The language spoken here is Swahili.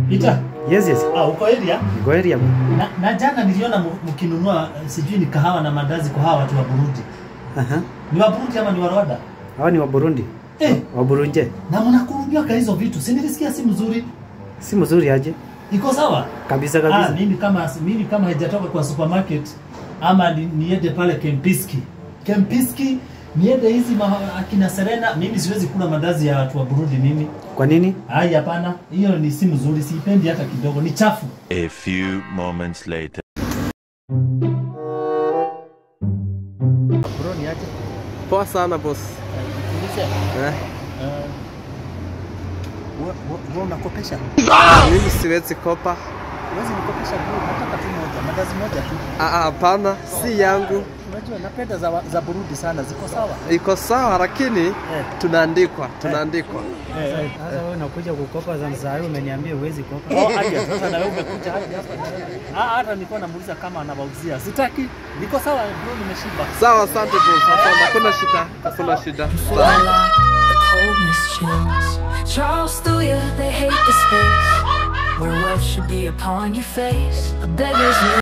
Peter. Yes. Uko area? Uko area. Na jana niliona mkinunua sijui ni kahawa na mandazi kwa hawa watu wa Burundi. Ni wa Burundi ama ni wa Rwanda? Hawa ni wa Burundi. Wa Burundi. Na mnakurudia kwa hizo vitu. Si nilisikia si mzuri. Si mzuri aje? Iko sawa? Kabisa. Mimi kama haijatoka kwa supermarket ama niende pale Kempiski niende hizi akina Serena, mimi siwezi kula mandazi ya watu wa Burundi mimi. Kwa nini? Hapana, hiyo ni si mzuri, siipendi hata kidogo, ni chafu. A few moments later. Bro, ni aje? Poa sana boss. Wewe unakopesha? Mimi siwezi kopa. Huwezi nikopesha bro, nataka tu moja, mandazi moja tu. Hapana, si yangu. Unajua napenda za Burundi sana, ziko sawa? Iko sawa lakini tunaandikwa. Sasa wewe unakuja kukopa za mzao, umeniambia huwezi kopa. Aje sasa na wewe umekuja aje hapa? Hata nilikuwa namuuliza kama anawauzia. Sitaki. Niko sawa bro, nimeshiba. Sawa, asante boss. Hakuna shida. Sawa. Charles through you, they hate the space where wealth should be upon your face. A beggar's